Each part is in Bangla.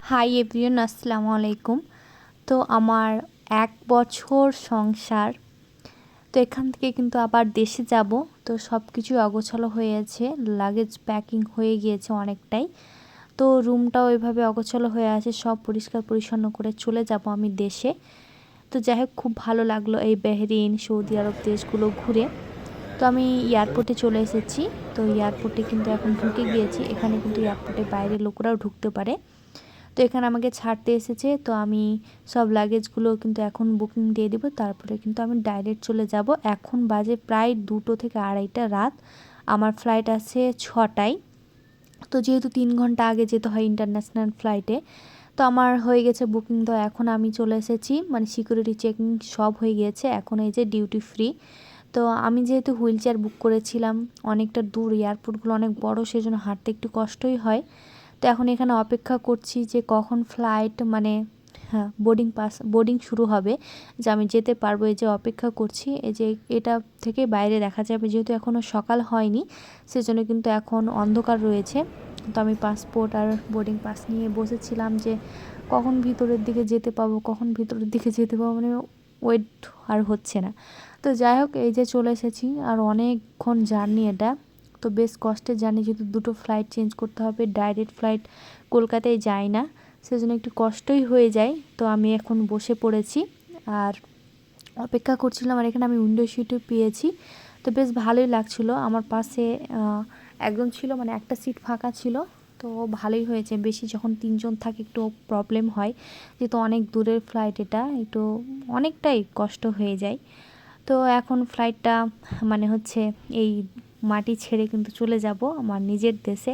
হাই এভরিওয়ান, আসসালামু আলাইকুম। তো আমার 1 বছর সংসার, তো এখান থেকে কিন্তু আবার দেশে যাব। তো সব কিছুই অগোছালো হয়ে আছে, লাগেজ প্যাকিং হয়ে গিয়েছে অনেকটাই। তো রুমটাও এভাবে অগোছালো হয়ে আছে, সব পরিষ্কার পরিচ্ছন্ন করে চলে যাব আমি দেশে। তো যাই হোক, খুব ভালো লাগলো এই বাহরিন, সৌদি আরব দেশগুলো ঘুরে। তো আমি এয়ারপোর্টে চলে এসেছি। তো এয়ারপোর্টে কিন্তু এখন ঢুকে গিয়েছি। এখানে কিন্তু এয়ারপোর্টে বাইরের লোকরাও ঢুকতে পারে। তো এখানে আমাকে ছাড়তে এসেছে, তো আমি সব লাগেজগুলো কিন্তু এখন বুকিং দিয়ে দিব, তারপরে কিন্তু আমি ডাইরেক্ট চলে যাব। এখন বাজে প্রায় 2টো থেকে 2:30 রাত। আমার ফ্লাইট আছে 6টায়। তো যেহেতু 3 ঘন্টা আগে যেতে হয় ইন্টারন্যাশনাল ফ্লাইটে, তো আমার হয়ে গেছে বুকিং। তো এখন আমি চলে এসেছি, মানে সিকিউরিটি চেকিং সব হয়ে গিয়েছে, এখন এই যে ডিউটি ফ্রি। তো আমি যেহেতু হুইল চেয়ার বুক করেছিলাম, অনেকটা দূর, এয়ারপোর্টগুলো অনেক বড়, সেজন্য হাঁটতে একটু কষ্টই হয়। তো এখন এখানে অপেক্ষা করছি যে কখন ফ্লাইট, মানে হ্যাঁ, বোর্ডিং শুরু হবে, যে আমি যেতে পারবো। এই যে অপেক্ষা করছি, এই যে এটা থেকে বাইরে দেখা যাবে, যেহেতু এখনও সকাল হয়নি, সেজন্য কিন্তু এখন অন্ধকার রয়েছে। তো আমি পাসপোর্ট আর বোর্ডিং পাস নিয়ে বসেছিলাম যে কখন ভিতরের দিকে যেতে পাবো, কখন ভিতরের দিকে যেতে পাবো, মানে ওয়েট আর হচ্ছে না। তো যাই হোক, এই যে চলে এসেছি। আর অনেকক্ষণ জার্নি এটা, তো বেশ কষ্টের জার্নি, যেহেতু 2টো ফ্লাইট চেঞ্জ করতে হবে, ডাইরেক্ট ফ্লাইট কলকাতায় যায় না, সেজন্য একটু কষ্টই হয়ে যায়। তো আমি এখন বসে পড়েছি আর অপেক্ষা করছিলাম। আর এখানে আমি উইন্ডো সিটও পেয়েছি, তো বেশ ভালোই লাগছিল। আমার পাশে একজন ছিল, মানে একটা সিট ফাঁকা ছিল। তো ভালোই হয়েছে, বেশি যখন 3জন থাকে একটু প্রবলেম হয়, যেহেতু অনেক দূরের ফ্লাইট, এটা একটু অনেকটাই কষ্ট হয়ে যায়। তো এখন ফ্লাইটটা মানে হচ্ছে এই মাটি ছেড়ে কিন্তু চলে যাব আমার নিজের দেশে।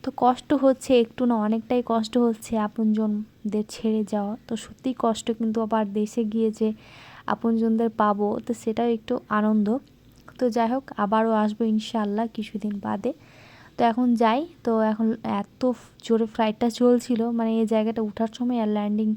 তো কষ্ট হচ্ছে, একটু না অনেকটাই কষ্ট হচ্ছে আপনজনদের ছেড়ে যাওয়া। তো সত্যিই কষ্ট, কিন্তু আবার দেশে গিয়ে যে আপনজনদের পাবো, তো সেটাও একটু আনন্দ। তো যাই হোক, আবারও আসবো ইনশাআল্লাহ কিছুদিন বাদে। তো এখন যাই। তো এখন এত জোরে ফ্লাইটটা চলছিল, মানে এই জায়গাটা ওঠার সময় আর ল্যান্ডিং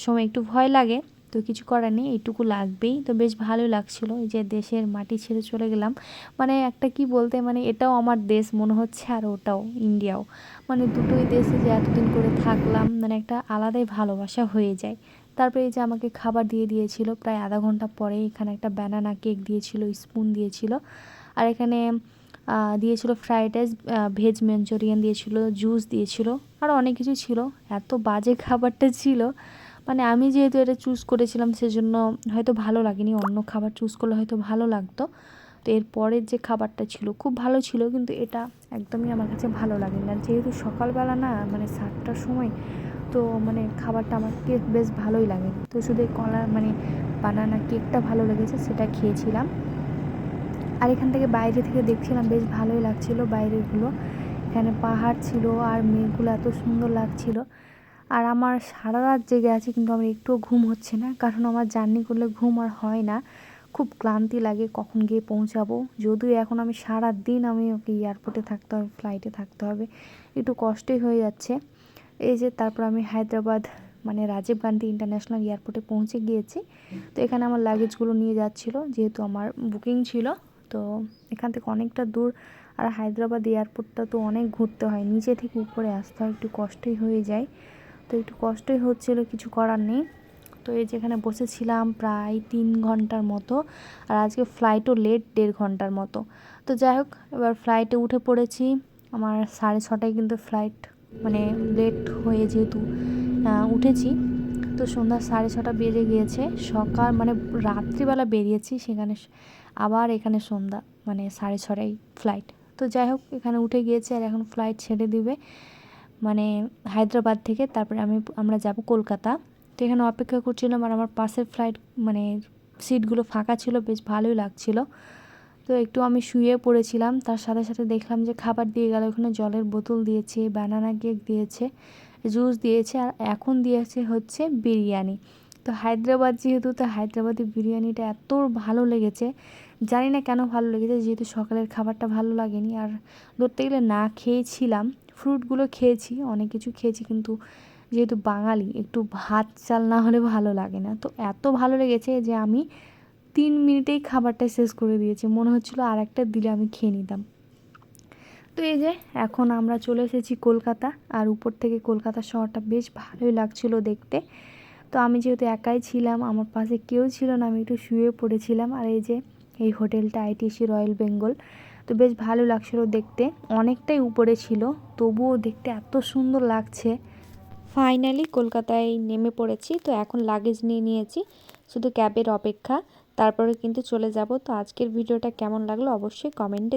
সময় একটু ভয় লাগে। তো কিছু করার নেই, এইটুকু লাগবেই। তো বেশ ভালোই লাগছিল, এই যে দেশের মাটি ছেড়ে চলে গেলাম। মানে একটা কি বলতে, মানে এটাও আমার দেশ মনে হচ্ছে, আর ওটাও ইন্ডিয়াও, মানে দুটোই দেশে যে এতদিন করে থাকলাম, মানে একটা আলাদাই ভালোবাসা হয়ে যায়। তারপরে এই যে আমাকে খাবার দিয়ে দিয়েছিল প্রায় আধা ঘন্টা পরে। এখানে একটা ব্যানানা কেক দিয়েছিল, স্পুন দিয়েছিল। আর এখানে দিয়েছিল ফ্রাইড রাইস, ভেজ মাঞ্চুরিয়ান দিয়েছিল, জুস দিয়েছিল, আর অনেক কিছু ছিল। এত বাজে খাবারটা ছিল, মানে আমি যেহেতু এটা চুজ করেছিলাম, সেজন্য হয়তো ভালো লাগেনি। অন্য খাবার চুজ করলে হয়তো ভালো লাগতো। তো এর পরের যে খাবারটা ছিল খুব ভালো ছিল, কিন্তু এটা একদমই আমার কাছে ভালো লাগেনি। আর যেহেতু সকালবেলা না, মানে 7টার সময়, তো মানে খাবারটা আমাকে বেশ ভালোই লাগে। তো শুধু কলা, মানে বানানা কেকটা ভালো লেগেছে, সেটা খেয়েছিলাম। আর এখান থেকে বাইরে থেকে দেখছিলাম, বেশ ভালোই লাগছিল বাইরেগুলো। এখানে পাহাড় ছিল আর মেঘগুলো এত সুন্দর লাগছিল। আর আমার সারা রাত জেগে আছি, কিন্তু আমার একটুও ঘুম হচ্ছে না, কারণ আমার জার্নি করলে ঘুম আর হয় না, খুব ক্লান্তি লাগে কখন গিয়ে পৌঁছাবো। যদিও এখন আমি সারা দিন আমি ওকে এয়ারপোর্টে থাকতে হবে, ফ্লাইটে থাকতে হবে, একটু কষ্টই হয়ে যাচ্ছে। এই যে তারপর আমি হায়দ্রাবাদ, মানে রাজীব গান্ধী ইন্টারন্যাশনাল এয়ারপোর্টে পৌঁছে গিয়েছি। তো এখানে আমার লাগেজগুলো নিয়ে যাচ্ছিলো, যেহেতু আমার বুকিং ছিল। তো এখান থেকে অনেকটা দূর, আর হায়দ্রাবাদ এয়ারপোর্টটা তো অনেক ঘুরতে হয়, নিচে থেকে উপরে আসতে হয়, একটু কষ্টই হয়ে যায়। তো একটু কষ্টই হচ্ছিলো, কিছু করার নেই। তো এই যেখানে বসেছিলাম প্রায় 3 ঘন্টার মতো, আর আজকে ফ্লাইটও লেট 1.5 ঘন্টার মতো। তো যাই হোক, এবার ফ্লাইটে উঠে পড়েছি। আমার 6:30টায় কিন্তু ফ্লাইট, মানে লেট হয়ে যেহেতু উঠেছি। তো সন্ধ্যা 6:30 বেজে গিয়েছে, সকাল মানে রাত্রিবেলা বেরিয়েছি, সেখানে আবার এখানে সন্ধ্যা, মানে 6:30টায় ফ্লাইট। তো যাই হোক, এখানে উঠে গিয়েছে, আর এখন ফ্লাইট ছেড়ে দিবে, মানে হায়দ্রাবাদ থেকে। তারপরে আমরা যাব কলকাতা। তো এখানে অপেক্ষা করছিলাম, আর আমার পাশের ফ্লাইট, মানে সিটগুলো ফাঁকা ছিল, বেশ ভালোই লাগছিল। তো একটু আমি শুয়ে পড়েছিলাম, তার সাথে সাথে দেখলাম যে খাবার দিয়ে গেল। ওখানে জলের বোতল দিয়েছে, বানানা কেক দিয়েছে, জুস দিয়েছে, আর এখন দিয়েছে হচ্ছে বিরিয়ানি। তো হায়দ্রাবাদ যেহেতু, তো হায়দ্রাবাদি বিরিয়ানিটা এত ভালো লেগেছে, জানি না কেন ভালো লেগেছে, যেহেতু সকালের খাবারটা ভালো লাগেনি। আর ধরতে গেলে না খেয়েছিলাম, ফ্রুটগুলো খেয়েছি, অনেক কিছু খেয়েছি, কিন্তু যেহেতু বাঙালি, একটু ভাত চাল না হলে ভালো লাগে না। তো এত ভালো লেগেছে যে আমি 3 মিনিটেই খাবারটা শেষ করে দিয়েছি, মনে হচ্ছিলো আর একটা দিলে আমি খেয়ে নিতাম। তো এই যে এখন আমরা চলে এসেছি কলকাতা, আর উপর থেকে কলকাতা শহরটা বেশ ভালোই লাগছিল দেখতে। তো আমি যেহেতু একাই ছিলাম, আমার পাশে কেউ ছিল না, আমি একটু শুয়ে পড়েছিলাম। আর এই যে এই হোটেলটা আইটিসি রয়্যাল বেঙ্গল, তো বেশ ভালো লাগছিল দেখতে, অনেকটাই উপরে ছিল তবুও দেখতে এত সুন্দর লাগছে। ফাইনালি কলকাতায় নেমে পড়েছি, তো এখন লাগেজ নিয়ে নিয়েছি, শুধু ক্যাবের অপেক্ষা, তারপরে কিন্তু চলে যাব। তো আজকের ভিডিওটা কেমন লাগলো অবশ্যই কমেন্টে